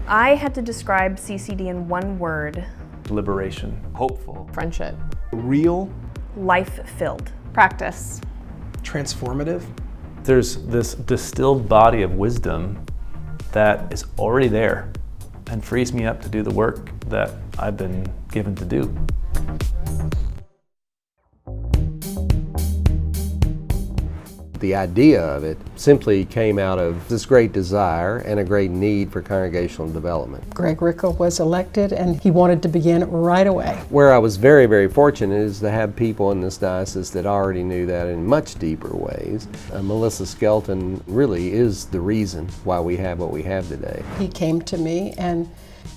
I had to describe CCD in one word. Liberation. Hopeful. Friendship. Real. Life-filled. Practice. Transformative. There's this distilled body of wisdom that is already there and frees me up to do the work that I've been given to do. The idea of it simply came out of this great desire and a great need for congregational development. Greg Rickel was elected and he wanted to begin right away. Where I was very, very fortunate is to have people in this diocese that already knew that in much deeper ways. Melissa Skelton really is the reason why we have what we have today. He came to me and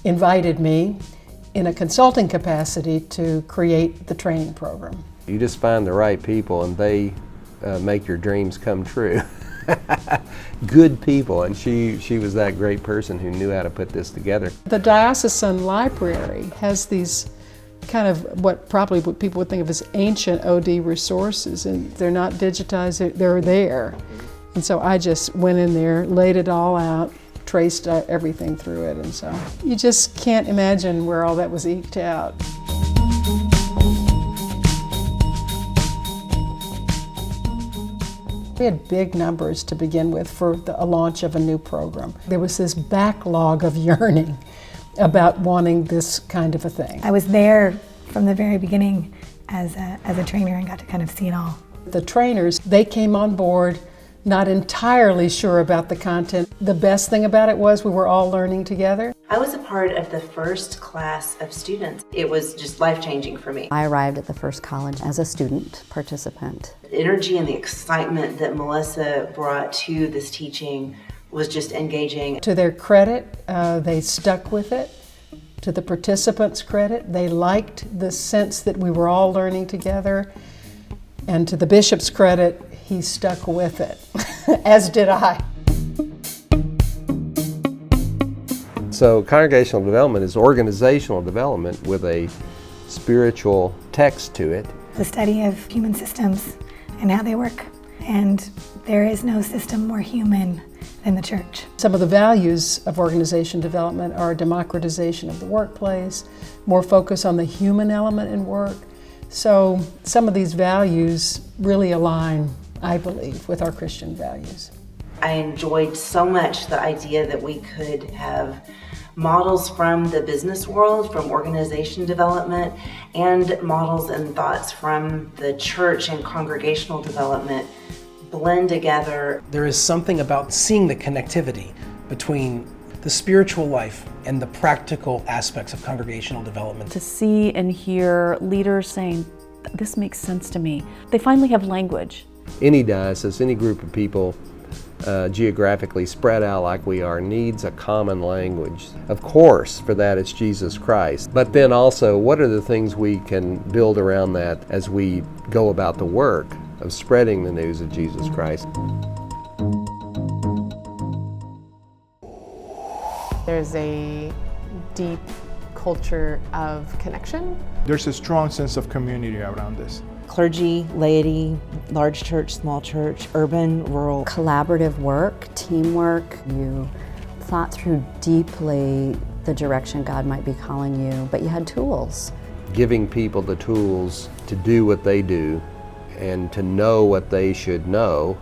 invited me in a consulting capacity to create the training program. You just find the right people and they make your dreams come true. Good people, and she was that great person who knew how to put this together. The diocesan library has these kind of what people would think of as ancient OD resources, and they're not digitized, they're there. And so I just went in there, laid it all out, traced everything through it, and so you just can't imagine where all that was eked out. We had big numbers to begin with for a launch of a new program. There was this backlog of yearning about wanting this kind of a thing. I was there from the very beginning as a trainer and got to kind of see it all. The trainers, they came on board not entirely sure about the content. The best thing about it was we were all learning together. I was a part of the first class of students. It was just life-changing for me. I arrived at the first college as a student participant. The energy and the excitement that Melissa brought to this teaching was just engaging. To their credit, they stuck with it. To the participants' credit, they liked the sense that we were all learning together. And to the bishop's credit, he stuck with it, as did I. So congregational development is organizational development with a spiritual text to it. The study of human systems and how they work. And there is no system more human than the church. Some of the values of organization development are democratization of the workplace, more focus on the human element in work. So some of these values really align, I believe, with our Christian values. I enjoyed so much the idea that we could have models from the business world, from organization development, and models and thoughts from the church and congregational development blend together. There is something about seeing the connectivity between the spiritual life and the practical aspects of congregational development. To see and hear leaders saying, this makes sense to me. They finally have language. Any diocese, any group of people geographically spread out like we are needs a common language. Of course, for that it's Jesus Christ. But then also, what are the things we can build around that as we go about the work of spreading the news of Jesus Christ? There's a deep culture of connection. There's a strong sense of community around this. Clergy, laity, large church, small church, urban, rural. Collaborative work, teamwork. You thought through deeply the direction God might be calling you, but you had tools. Giving people the tools to do what they do and to know what they should know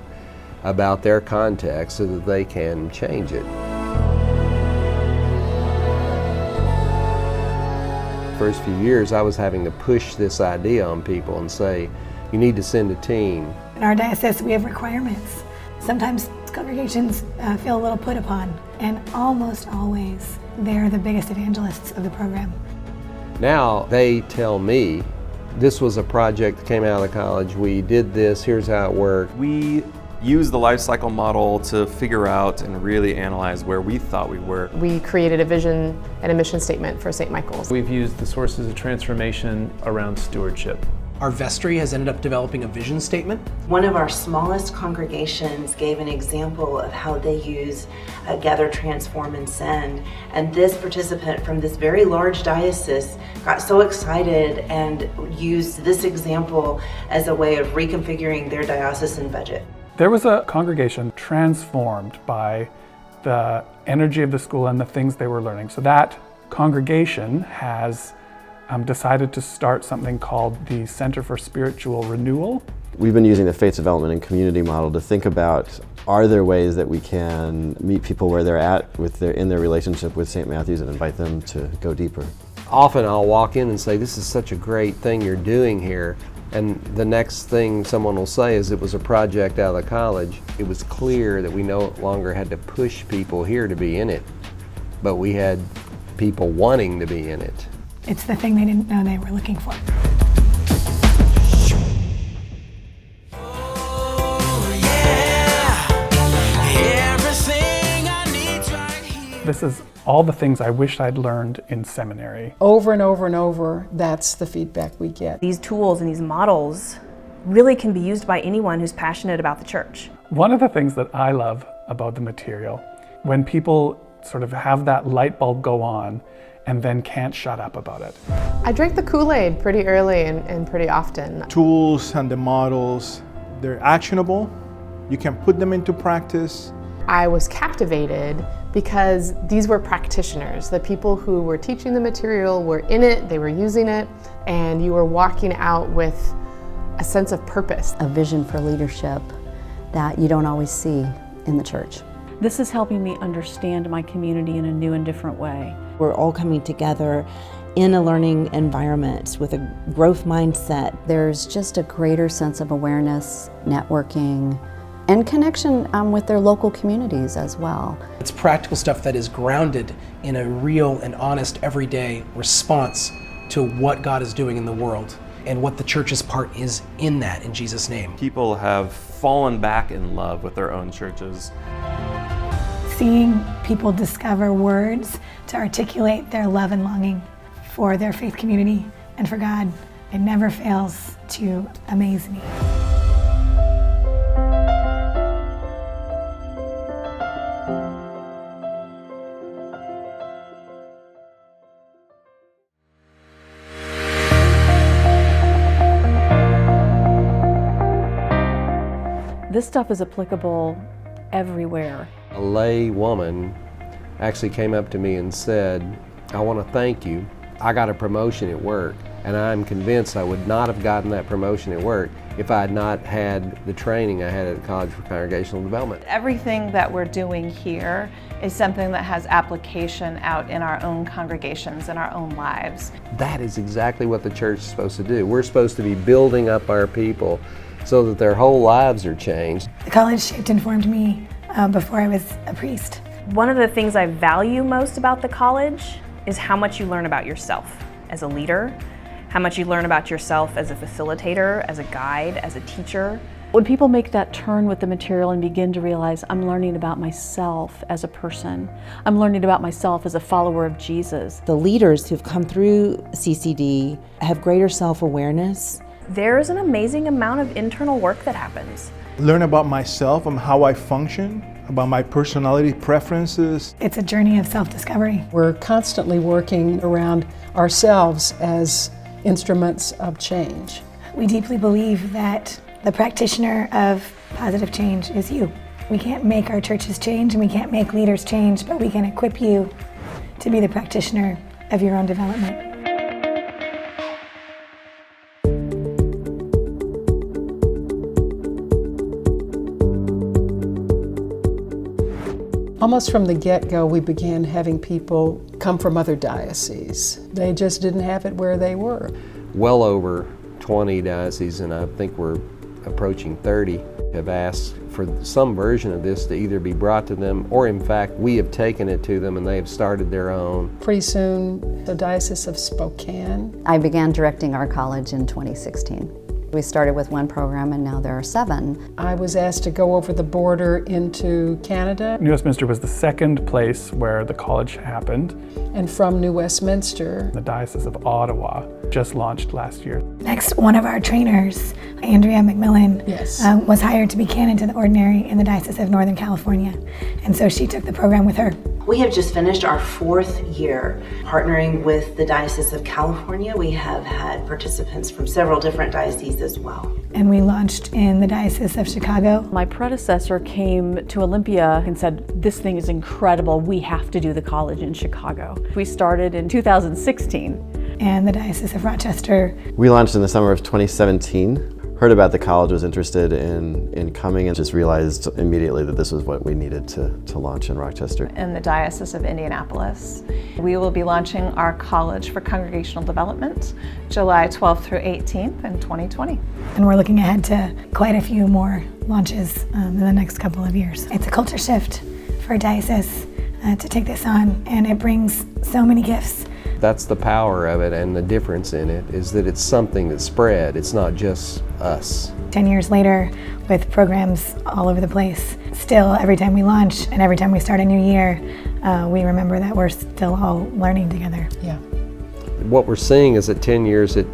about their context so that they can change it. First few years, I was having to push this idea on people and say, you need to send a team. In our diocese, we have requirements. Sometimes congregations feel a little put upon, and almost always they're the biggest evangelists of the program. Now they tell me, this was a project that came out of the college, we did this, here's how it worked. We use the life cycle model to figure out and really analyze where we thought we were. We created a vision and a mission statement for St. Michael's. We've used the sources of transformation around stewardship. Our vestry has ended up developing a vision statement. One of our smallest congregations gave an example of how they use Gather, Transform, and Send. And this participant from this very large diocese got so excited and used this example as a way of reconfiguring their diocesan budget. There was a congregation transformed by the energy of the school and the things they were learning. So that congregation has decided to start something called the Center for Spiritual Renewal. We've been using the faith development and community model to think about, are there ways that we can meet people where they're at in their relationship with St. Matthew's and invite them to go deeper. Often I'll walk in and say, this is such a great thing you're doing here. And the next thing someone will say is, it was a project out of the college. It was clear that we no longer had to push people here to be in it, but we had people wanting to be in it. It's the thing they didn't know they were looking for. This is all the things I wished I'd learned in seminary. Over and over and over, that's the feedback we get. These tools and these models really can be used by anyone who's passionate about the church. One of the things that I love about the material, when people sort of have that light bulb go on and then can't shut up about it. I drank the Kool-Aid pretty early and pretty often. Tools and the models, they're actionable. You can put them into practice. I was captivated because these were practitioners. The people who were teaching the material were in it, they were using it, and you were walking out with a sense of purpose. A vision for leadership that you don't always see in the church. This is helping me understand my community in a new and different way. We're all coming together in a learning environment with a growth mindset. There's just a greater sense of awareness, networking, and connection with their local communities as well. It's practical stuff that is grounded in a real and honest everyday response to what God is doing in the world and what the church's part is in that, in Jesus' name. People have fallen back in love with their own churches. Seeing people discover words to articulate their love and longing for their faith community and for God, it never fails to amaze me. This stuff is applicable everywhere. A lay woman actually came up to me and said, I want to thank you. I got a promotion at work, and I'm convinced I would not have gotten that promotion at work if I had not had the training I had at the College for Congregational Development. Everything that we're doing here is something that has application out in our own congregations and our own lives. That is exactly what the church is supposed to do. We're supposed to be building up our people so that their whole lives are changed. The college shaped and formed me before I was a priest. One of the things I value most about the college is how much you learn about yourself as a leader, how much you learn about yourself as a facilitator, as a guide, as a teacher. When people make that turn with the material and begin to realize, I'm learning about myself as a person, I'm learning about myself as a follower of Jesus. The leaders who've come through CCD have greater self-awareness. There's an amazing amount of internal work that happens. Learn about myself and how I function, about my personality preferences. It's a journey of self-discovery. We're constantly working around ourselves as instruments of change. We deeply believe that the practitioner of positive change is you. We can't make our churches change and we can't make leaders change, but we can equip you to be the practitioner of your own development. Almost from the get-go, we began having people come from other dioceses. They just didn't have it where they were. Well over 20 dioceses, and I think we're approaching 30, have asked for some version of this to either be brought to them, or in fact, we have taken it to them and they have started their own. Pretty soon, the Diocese of Spokane. I began directing our college in 2016. We started with one program and now there are 7. I was asked to go over the border into Canada. New Westminster was the second place where the college happened. And from New Westminster, the Diocese of Ottawa just launched last year. Next, one of our trainers, Andrea McMillan, was hired to be canon to the ordinary in the Diocese of Northern California. And so she took the program with her. We have just finished our 4th year partnering with the Diocese of California. We have had participants from several different dioceses as well. And we launched in the Diocese of Chicago. My predecessor came to Olympia and said, this thing is incredible, we have to do the college in Chicago. We started in 2016. And the Diocese of Rochester. We launched in the summer of 2017. Heard about the college, was interested in coming, and just realized immediately that this was what we needed to launch in Rochester. In the Diocese of Indianapolis. We will be launching our College for Congregational Development July 12th through 18th in 2020. And we're looking ahead to quite a few more launches in the next couple of years. It's a culture shift for a diocese to take this on, and it brings so many gifts. That's the power of it, and the difference in it is that it's something that's spread. It's not just us. 10 years later, with programs all over the place, still every time we launch and every time we start a new year, we remember that we're still all learning together. Yeah. What we're seeing is that 10 years it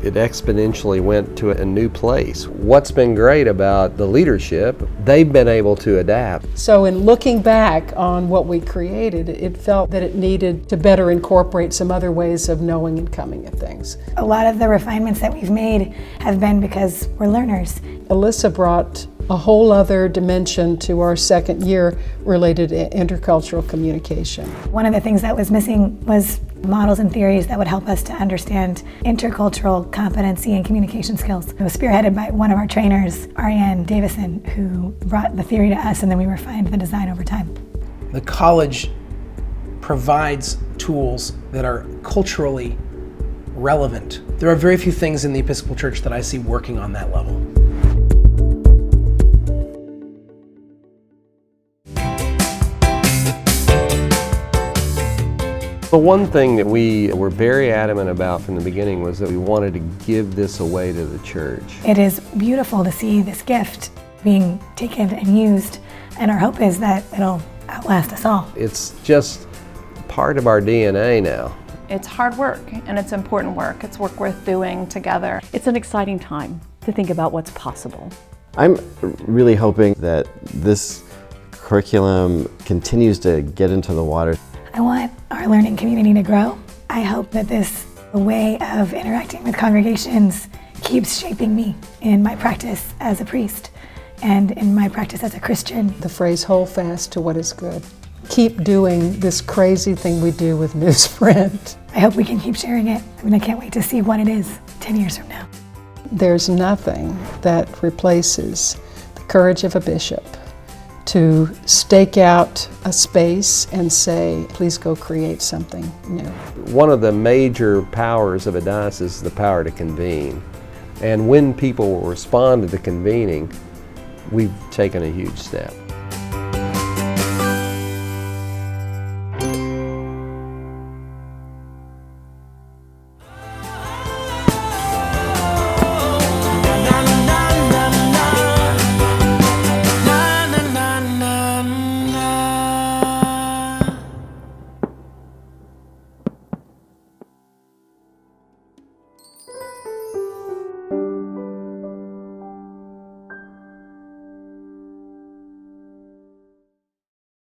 exponentially went to a new place. What's been great about the leadership, they've been able to adapt. So in looking back on what we created, it felt that it needed to better incorporate some other ways of knowing and coming at things. A lot of the refinements that we've made have been because we're learners. Alyssa brought a whole other dimension to our 2nd year related to intercultural communication. One of the things that was missing was models and theories that would help us to understand intercultural competency and communication skills. It was spearheaded by one of our trainers, Ariane Davison, who brought the theory to us, and then we refined the design over time. The college provides tools that are culturally relevant. There are very few things in the Episcopal Church that I see working on that level. The one thing that we were very adamant about from the beginning was that we wanted to give this away to the church. It is beautiful to see this gift being taken and used, and our hope is that it'll outlast us all. It's just part of our DNA now. It's hard work, and it's important work. It's work worth doing together. It's an exciting time to think about what's possible. I'm really hoping that this curriculum continues to get into the water. I want our learning community to grow. I hope that this way of interacting with congregations keeps shaping me in my practice as a priest and in my practice as a Christian. The phrase, hold fast to what is good. Keep doing this crazy thing we do with Newsprint. I hope we can keep sharing it. I mean, I can't wait to see what it is 10 years from now. There's nothing that replaces the courage of a bishop to stake out a space and say, please go create something new. One of the major powers of a diocese is the power to convene. And when people will respond to the convening, we've taken a huge step.